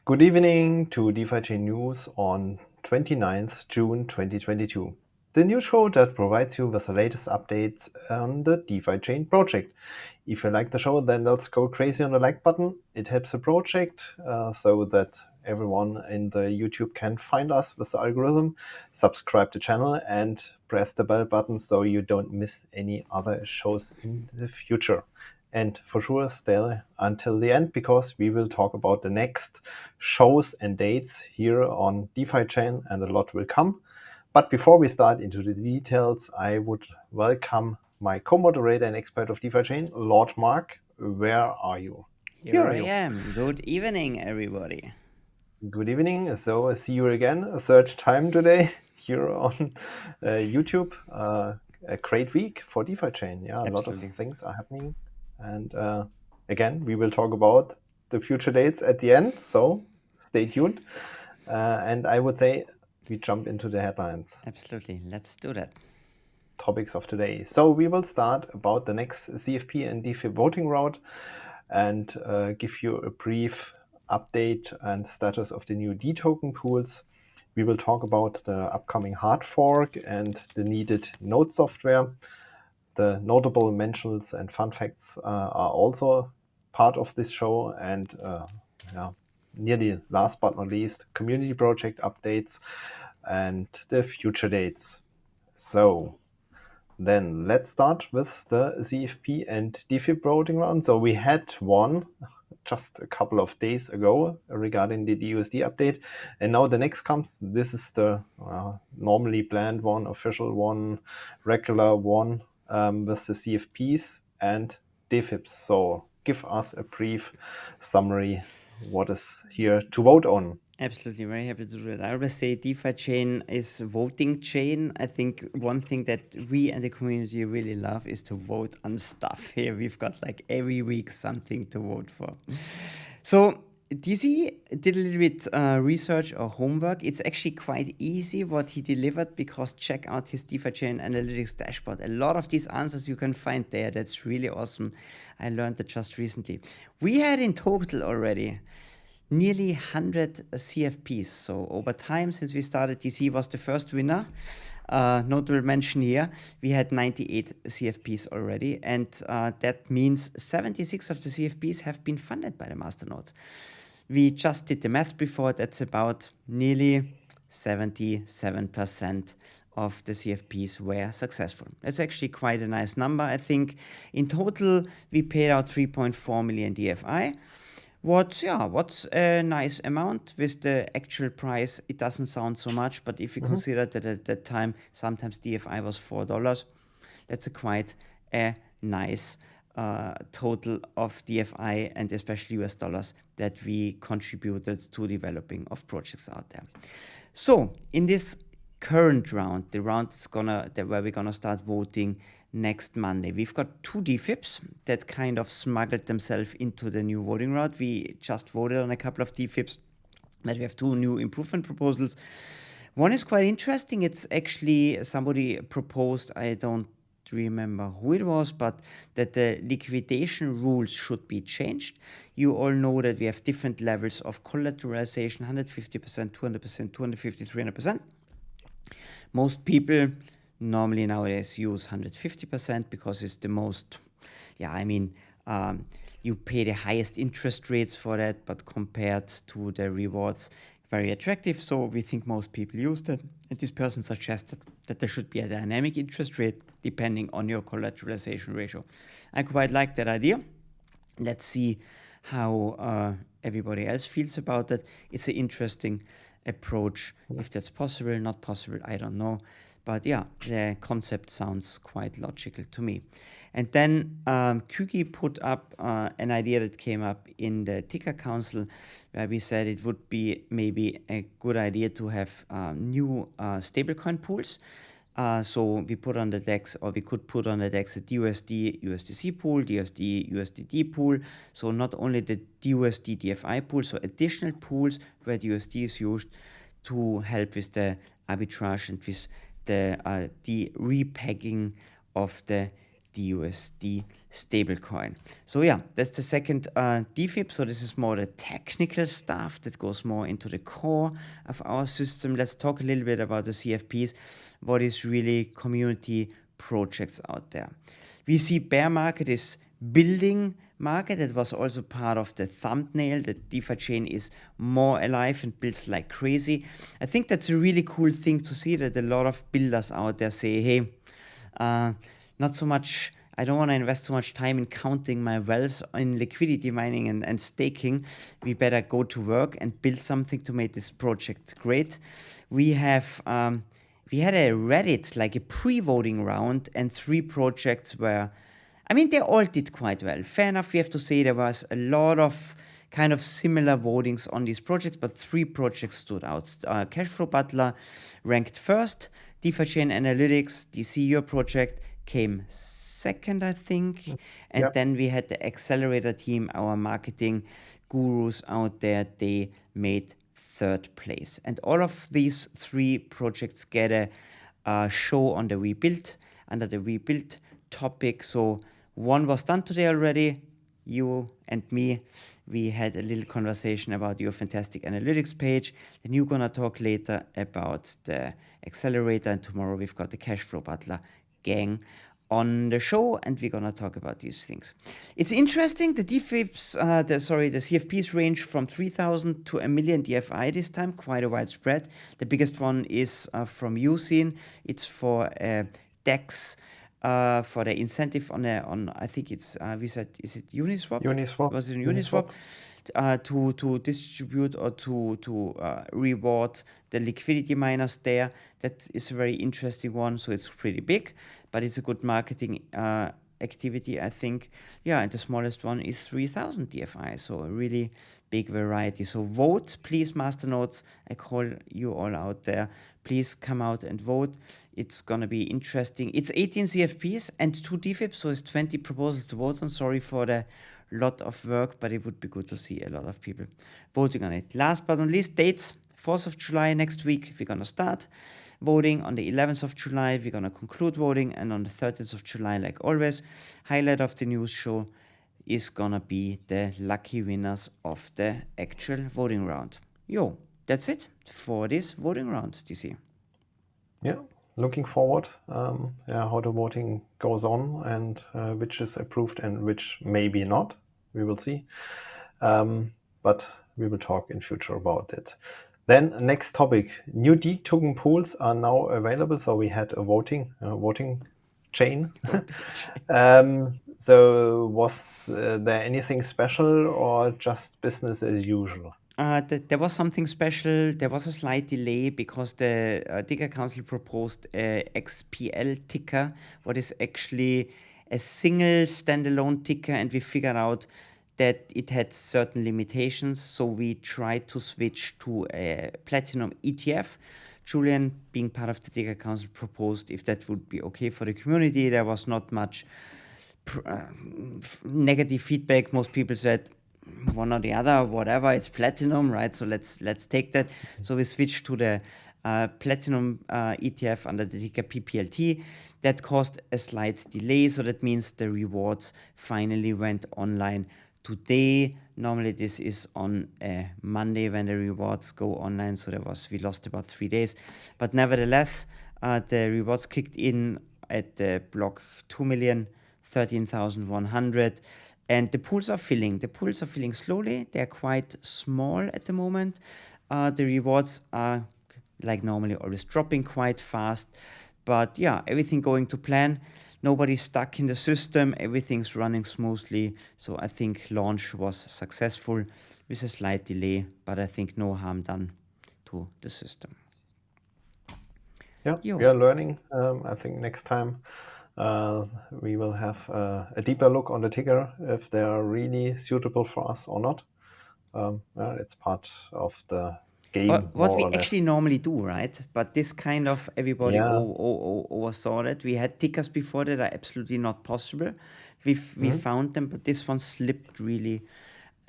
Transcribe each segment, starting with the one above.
Good evening to DeFiChain News on 29th June 2022. The news show that provides you with the latest updates on the DeFiChain project. If you like the show, then let's go crazy on the like button. It helps the project so that everyone in the YouTube can find us with the algorithm. Subscribe to the channel and press the bell button so you don't miss any other shows in the future. And for sure, stay until the end because we will talk about the next shows and dates here on DeFiChain, and a lot will come. But before we start into the details, I would welcome my co-moderator and expert of DeFiChain, Lord Mark. Where are you? Here I am. Good evening, everybody. Good evening. So see you again, a third time today here on YouTube. A great week for DeFiChain. Yeah, a lot of Absolutely. things are happening. And again, we will talk about the future dates at the end. So stay tuned. And I would say we jump into the headlines. Absolutely. Let's do that. Topics of today. So we will start about the next CFP and DeFi voting route and give you a brief update and status of the new D token pools. We will talk about the upcoming hard fork and the needed node software. The notable mentions and fun facts are also part of this show. And nearly last but not least, community project updates and the future dates. So then let's start with the ZFP and DeFi voting round. So we had one just a couple of days ago regarding the DUSD update, and now the next comes. This is the normally planned one, official one, regular one with the CFPs and DFIPs. So give us a brief summary. What is here to vote on? Absolutely. Very happy to do that. I always say DeFiChain is voting chain. I think one thing that we and the community really love is to vote on stuff. Here we've got like every week something to vote for. So DC did a little bit research or homework. It's actually quite easy what he delivered because check out his DeFiChain analytics dashboard. A lot of these answers you can find there. That's really awesome. I learned that just recently. We had in total already nearly 100 CFPs. So over time, since we started, DC was the first winner. Notable mention here, we had 98 CFPs already, and that means 76 of the CFPs have been funded by the masternodes. We just did the math before, that's about nearly 77% of the CFPs were successful. That's actually quite a nice number. I think in total, we paid out 3.4 million DFI. What's a nice amount with the actual price? It doesn't sound so much, but if you consider that at that time sometimes DFI was $4, that's a quite a nice total of DFI and especially US dollars that we contributed to developing of projects out there. So in this current round, the round is where we're gonna start voting next Monday. We've got two DFIPs that kind of smuggled themselves into the new voting round. We just voted on a couple of DFIPs, but we have two new improvement proposals. One is quite interesting. It's actually somebody proposed, I don't remember who it was, but that the liquidation rules should be changed. You all know that we have different levels of collateralization, 150%, 200%, 250, 300%. Most people normally nowadays use 150% because it's the most, you pay the highest interest rates for that, but compared to the rewards, very attractive. So we think most people use that. And this person suggested that there should be a dynamic interest rate depending on your collateralization ratio. I quite like that idea. Let's see how everybody else feels about it. It's an interesting approach. If that's possible, not possible, I don't know. But yeah, the concept sounds quite logical to me. And then Kuki put up an idea that came up in the Ticker Council where we said it would be maybe a good idea to have new stablecoin pools. So we put on the DEX, or we could put on the DEX a DUSD USDC pool, DUSD USDD pool. So not only the DUSD DFI pool, so additional pools where DUSD is used to help with the arbitrage and with the repegging of the DUSD stablecoin. So yeah, that's the second DFIP. So this is more the technical stuff that goes more into the core of our system. Let's talk a little bit about the CFPs. What is really community projects out there? We see bear market is building market. That was also part of the thumbnail, that DeFiChain is more alive and builds like crazy. I think that's a really cool thing to see, that a lot of builders out there say, hey, not so much, I don't want to invest so much time in counting my wealth in liquidity mining and staking. We better go to work and build something to make this project great. We have we had a Reddit, like a pre-voting round, and 3 projects were, I mean, they all did quite well. Fair enough, we have to say there was a lot of kind of similar votings on these projects, but 3 projects stood out. Cashflow Butler ranked first. DeFiChain Analytics, the CEO project, came second, I think. And Yep. then we had the accelerator team, our marketing gurus out there, they made third place. And all of these 3 projects get a show on the Rebuild, under the Rebuild topic. So one was done today already. You and me, we had a little conversation about your fantastic analytics page. And you're going to talk later about the accelerator. And tomorrow we've got the Cashflow Butler gang on the show, and we're going to talk about these things. It's interesting, the DFIPs, the CFPs range from 3,000 to 1 million DFI this time, quite a wide spread. The biggest one is from Usein. It's for DEX, for the incentive on I think it's, we said, is it Uniswap? Uniswap. Was it Uniswap? To distribute or to reward the liquidity miners there. That is a very interesting one. So it's pretty big, but it's a good marketing activity, I think. Yeah, and the smallest one is 3,000 DFI. So a really big variety. So vote, please, masternodes. I call you all out there. Please come out and vote. It's going to be interesting. It's 18 CFPs and 2 DFIPs, so it's 20 proposals to vote on. Sorry for the lot of work, but it would be good to see a lot of people voting on it. Last but not least, dates. 4th of July next week, we're going to start voting. On the 11th of July, we're going to conclude voting. And on the 13th of July, like always, highlight of the news show is going to be the lucky winners of the actual voting round. Yo, that's it for this voting round, DC. Yeah, looking forward how the voting goes on and which is approved and which maybe not. We will see. But we will talk in future about it. Then next topic, new D token pools are now available. So we had a voting chain. So was there anything special or just business as usual? There was something special. There was a slight delay because the ticker council proposed a XPL ticker, what is actually a single standalone ticker, and we figured out that it had certain limitations. So we tried to switch to a platinum ETF. Julian, being part of the ticker council, proposed if that would be okay for the community. There was not much negative feedback. Most people said one or the other, whatever, it's platinum, right? So let's take that. So we switched to the platinum ETF under the ticker PPLT. That caused a slight delay, so that means the rewards finally went online today. Normally this is on a Monday when the rewards go online, so we lost about 3 days. But nevertheless, the rewards kicked in at the block 2,013,100. And the pools are filling. The pools are filling slowly. They're quite small at the moment. The rewards are, like normally, always dropping quite fast. But yeah, everything going to plan. Nobody's stuck in the system. Everything's running smoothly. So I think launch was successful with a slight delay, but I think no harm done to the system. Yeah, we are learning. I think next time we will have a deeper look on the ticker if they are really suitable for us or not. It's part of the game. What we actually normally do, right? But this kind of everybody oversaw it. We had tickers before that are absolutely not possible. We found them, but this one slipped really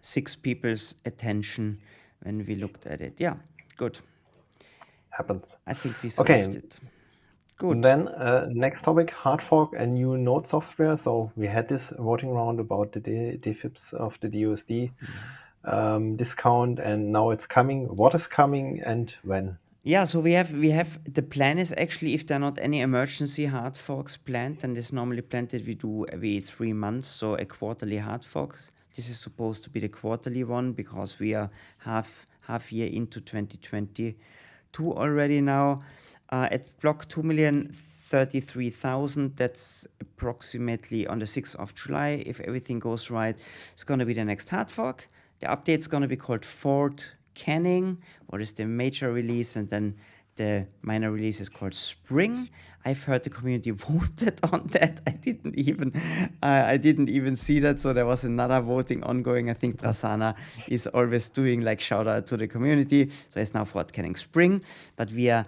6 people's attention when we looked at it. Yeah, good. Happens. I think we solved it. Good. Then next topic, hard fork and new node software. So we had this voting round about the DFIPs of the DUSD discount, and now it's coming. What is coming and when? Yeah, so we have the plan is actually, if there are not any emergency hard forks planned, then it's normally planned that we do every 3 months, so a quarterly hard fork. This is supposed to be the quarterly one because we are half year into 2022 already now. At block 2,033,000, that's approximately on the 6th of July. If everything goes right, it's going to be the next hard fork. The update's going to be called Fort Canning, what is the major release, and then the minor release is called Spring. I've heard the community voted on that. I didn't even see that, so there was another voting ongoing. I think Prasanna is always doing like shout out to the community. So it's now Fort Canning Spring, but we are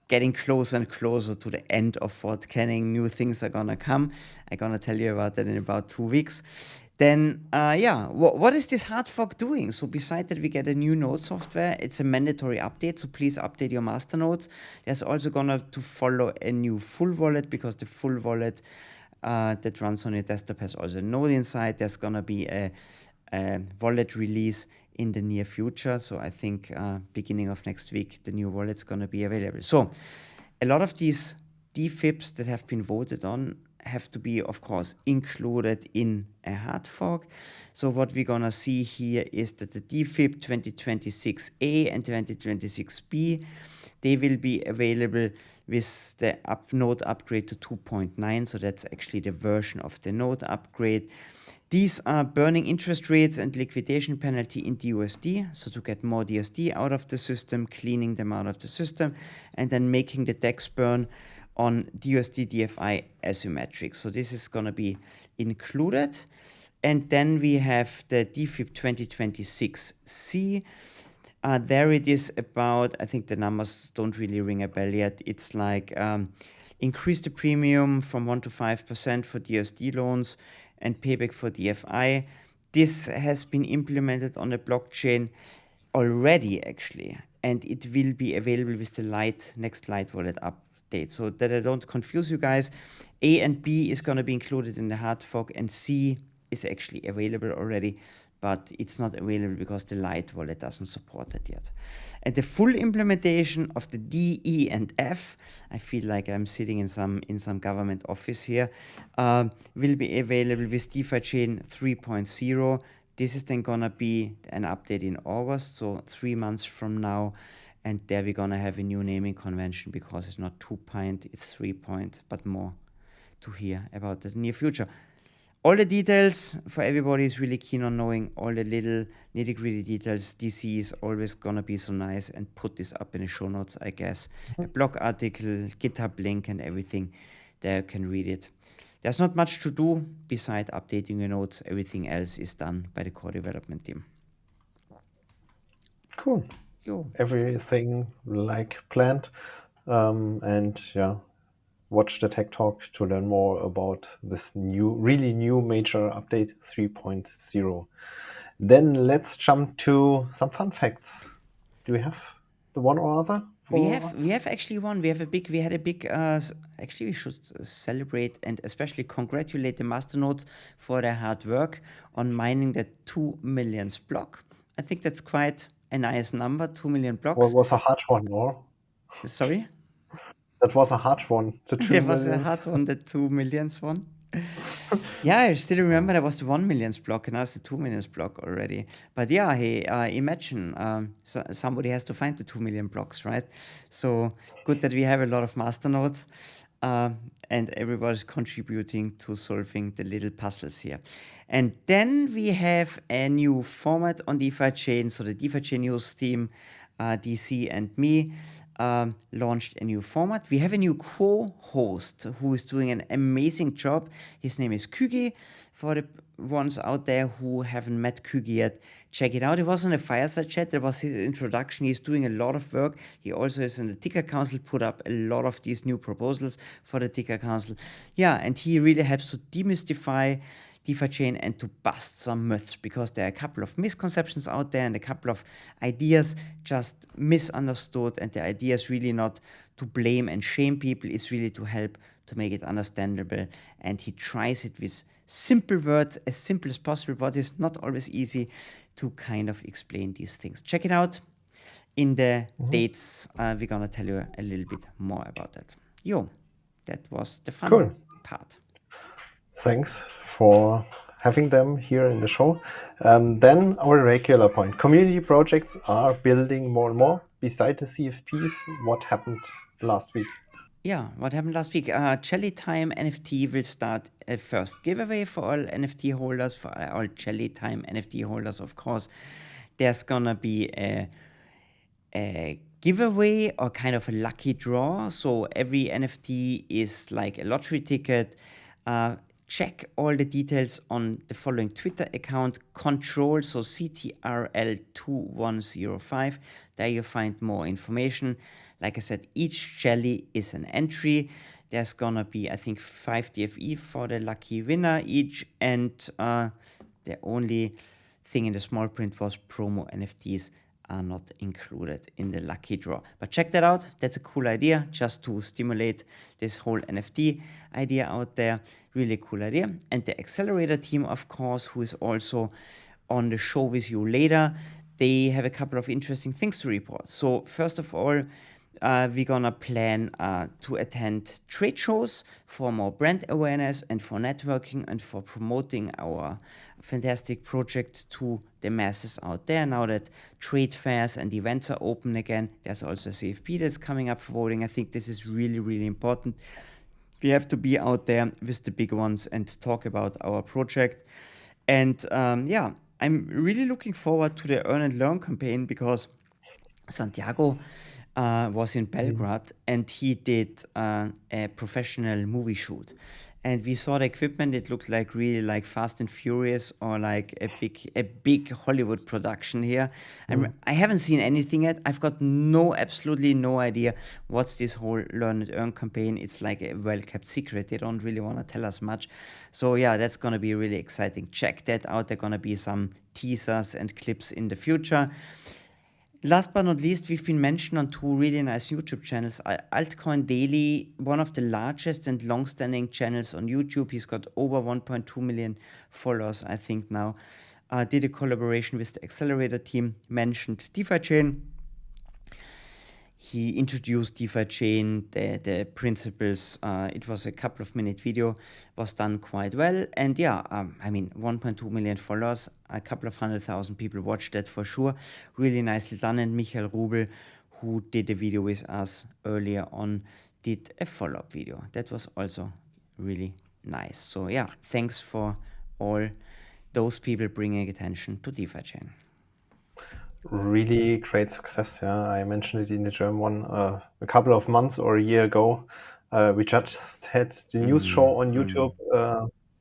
getting closer and closer to the end of Fort Canning. New things are gonna come. I'm gonna tell you about that in about 2 weeks. Then, what is this hard fork doing? So besides that, we get a new node software. It's a mandatory update, so please update your master nodes. There's also gonna to follow a new full wallet, because the full wallet that runs on your desktop has also a node inside. There's gonna be a wallet release in the near future. So I think beginning of next week, the new wallet's gonna be available. So a lot of these DFIPs that have been voted on have to be, of course, included in a hard fork. So what we're gonna see here is that the DFIP 2026A and 2026B, they will be available with the node upgrade to 2.9. So that's actually the version of the node upgrade. These are burning interest rates and liquidation penalty in DUSD, so to get more DUSD out of the system, cleaning them out of the system, and then making the DEX burn on DUSD DFI asymmetric. So this is going to be included. And then we have the DFIP 2026C. There it is about, I think the numbers don't really ring a bell yet. It's like increase the premium from 1 to 5% for DUSD loans and payback for DFI. This has been implemented on the blockchain already, actually, and it will be available with the next Light Wallet update. So that I don't confuse you guys, A and B is going to be included in the hard fork, and C is actually available already, but it's not available because the Light Wallet doesn't support it yet. And the full implementation of the D, E, and F, I feel like I'm sitting in some government office here, will be available with DeFiChain 3.0. This is then gonna be an update in August, so 3 months from now. And there we're gonna have a new naming convention, because it's not 2 point, it's 3 point, but more to hear about the near future. All the details for everybody is really keen on knowing all the little nitty-gritty details. DC is always gonna be so nice and put this up in the show notes, I guess. A blog article, GitHub link, and everything. There you can read it. There's not much to do beside updating your notes. Everything else is done by the core development team. Cool. Everything like planned, and watch the Tech Talk to learn more about this really new major update 3.0. Then let's jump to some fun facts. Do we have the one or other? We have actually one. We had a big. Actually, we should celebrate and especially congratulate the masternodes for their hard work on mining the 2 millionth block. I think that's quite a nice number, 2 million blocks. Well, was a hard one, or? Sorry? That was a hard one. The 2 It was a hard one, the 2 millionth one. Yeah, I still remember there was the 1 millionth block, and now it's the 2 millionth block already. But yeah, hey, imagine somebody has to find the 2 million blocks, right? So good that we have a lot of masternodes, and everybody's contributing to solving the little puzzles here. And then we have a new format on DeFiChain. So the DeFiChain news team, DC and me, launched a new format. We have a new co-host who is doing an amazing job. His name is Kügi. For the ones out there who haven't met Kügi yet, check it out. It was on a fireside chat. There was his introduction. He's doing a lot of work. He also is in the Ticker Council, put up a lot of these new proposals for the Ticker Council. Yeah, and he really helps to demystify DeFiChain and to bust some myths, because there are a couple of misconceptions out there and a couple of ideas just misunderstood, and the idea is really not to blame and shame people, it's really to help to make it understandable, and he tries it with simple words, as simple as possible, but it's not always easy to kind of explain these things. Check it out. In the dates, we're gonna tell you a little bit more about that. That was the fun part. Thanks for having them here in the show. Then our regular point. Community projects are building more and more. Beside the CFPs, what happened last week? Yeah, what happened last week? Jelly Time NFT will start a first giveaway for all NFT holders, for all Jelly Time NFT holders, of course. There's gonna be a giveaway or kind of a lucky draw. So every NFT is like a lottery ticket. Check all the details on the following Twitter account, control, so CTRL2105. There you find more information. Like I said, each jelly is an entry. There's gonna be, I think, 5 DFE for the lucky winner each, and the only thing in the small print was promo NFTs are not included in the lucky draw. But check that out. That's a cool idea, just to stimulate this whole NFT idea out there. Really cool idea. And the accelerator team, of course, who is also on the show with you later, they have a couple of interesting things to report. So first of all, we're gonna plan to attend trade shows for more brand awareness and for networking and for promoting our fantastic project to the masses out there. Now that trade fairs and events are open again, there's also a CFP that's coming up for voting. I think this is really, really important. We have to be out there with the big ones and talk about our project. And I'm really looking forward to the Earn and Learn campaign, because Santiago was in Belgrade and he did a professional movie shoot. And we saw the equipment. It looked like really like Fast and Furious, or like a big Hollywood production here. I haven't seen anything yet. I've got absolutely no idea what's this whole Learn and Earn campaign. It's like a well-kept secret. They don't really want to tell us much. So yeah, that's going to be really exciting. Check that out. There are going to be some teasers and clips in the future. Last but not least, we've been mentioned on 2 really nice YouTube channels. Altcoin Daily, one of the largest and long-standing channels on YouTube. He's got over 1.2 million followers, I think now. Did a collaboration with the accelerator team, mentioned DeFiChain. He introduced DeFiChain, the principles. It was a couple of minute video, was done quite well. And 1.2 million followers, a couple of 100,000 people watched that for sure. Really nicely done. And Michael Rubel, who did a video with us earlier on, did a follow-up video. That was also really nice. So yeah, thanks for all those people bringing attention to DeFiChain. Really great success. Yeah, I mentioned it in the German one a couple of months or a year ago. We just had the news show on YouTube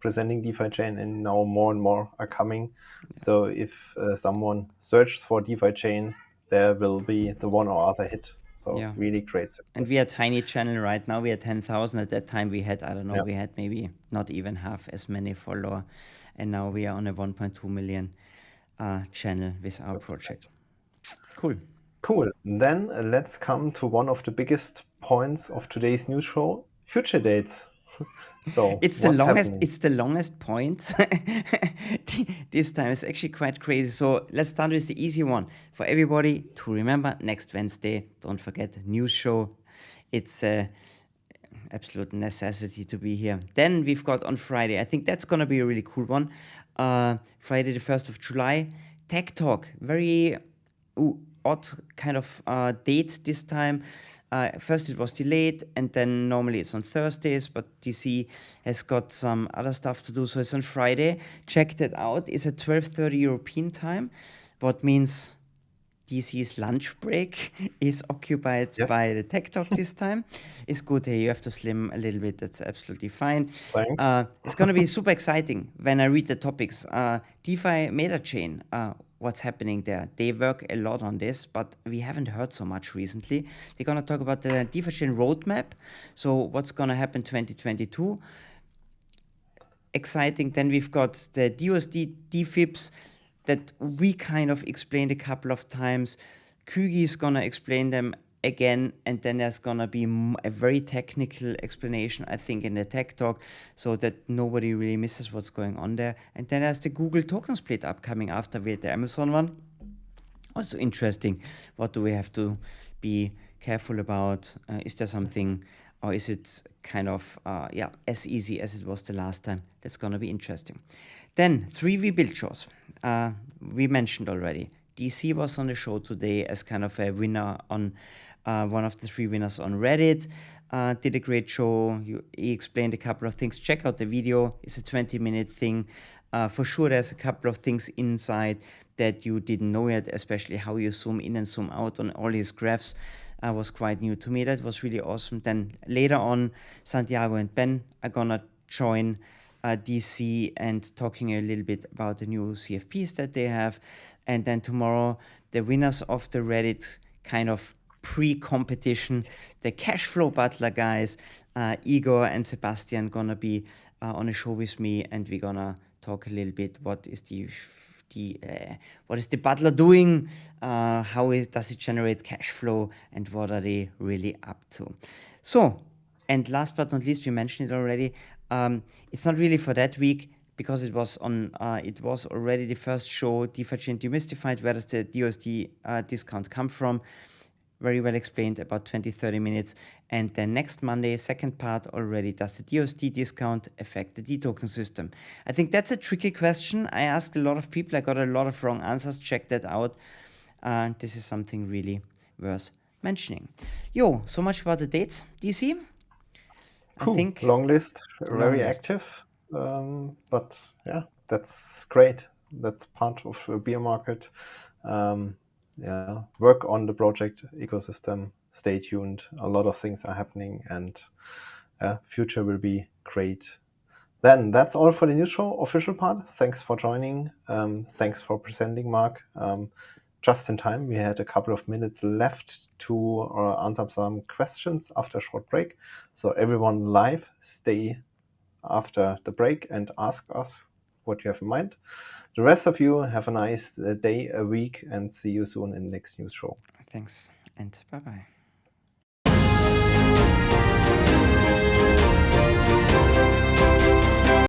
presenting DeFiChain, and now more and more are coming. So if someone searches for DeFiChain, there will be the one or other hit. So really great success. And we are a tiny channel right now. We are 10,000. At that time we had, we had maybe not even half as many followers. And now we are on a 1.2 million channel with our project. Cool. Then let's come to one of the biggest points of today's news show: future dates. So it's the longest point. This time it's actually quite crazy. So let's start with the easy one for everybody to remember. Next Wednesday, don't forget, news show. It's a absolute necessity to be here. Then we've got on Friday, I think that's gonna be a really cool one. Friday the 1st of July, Tech Talk. Very odd kind of date this time. First it was delayed, and then normally it's on Thursdays, but DC has got some other stuff to do, so it's on Friday. Check that out. It's at 12:30 European time, what means DC's lunch break is occupied by the Tech Talk this time. It's good. Hey, you have to slim a little bit. That's absolutely fine. Thanks. It's going to be super exciting when I read the topics. DeFi Meta Chain, what's happening there? They work a lot on this, but we haven't heard so much recently. They're going to talk about the DeFiChain roadmap. So what's going to happen 2022? exciting. Then we've got the DUSD DFIPs that we kind of explained a couple of times. Kügi is gonna explain them again, and then there's gonna be a very technical explanation, I think, in the tech talk, so that nobody really misses what's going on there. And then there's the Google token split upcoming after with the Amazon one. Also interesting. What do we have to be careful about? Is there something, or is it kind of as easy as it was the last time? That's gonna be interesting. Then 3V build shows. We mentioned already. DC was on the show today as kind of a winner on one of the 3 winners on Reddit. Did a great show. He explained a couple of things. Check out the video. It's a 20-minute thing. For sure, there's a couple of things inside that you didn't know yet, especially how you zoom in and zoom out on all his graphs. Was quite new to me. That was really awesome. Then later on, Santiago and Ben are gonna join DC and talking a little bit about the new CFPs that they have. And then tomorrow, the winners of the Reddit kind of pre-competition, the cash flow butler guys, Igor and Sebastian, gonna be on a show with me, and we're gonna talk a little bit what is the butler doing, does it generate cash flow, and what are they really up to. So, and last but not least, we mentioned it already, it's not really for that week, because it was already the first show, DeFiChain Demystified. Where does the DUSD discount come from? Very well explained, about 20-30 minutes. And then next Monday, second part already, does the DUSD discount affect the D-token system? I think that's a tricky question. I asked a lot of people. I got a lot of wrong answers. Check that out. This is something really worth mentioning. So much about the dates, DC. I think long list, very active. But yeah, that's great. That's part of a beer market. Work on the project ecosystem. Stay tuned. A lot of things are happening, and future will be great. Then that's all for the news show official part. Thanks for joining. Thanks for presenting, Mark. Just in time, we had a couple of minutes left to answer some questions after a short break. So everyone live, stay after the break and ask us what you have in mind. The rest of you, have a nice day, a week, and see you soon in the next news show. Thanks, and bye-bye.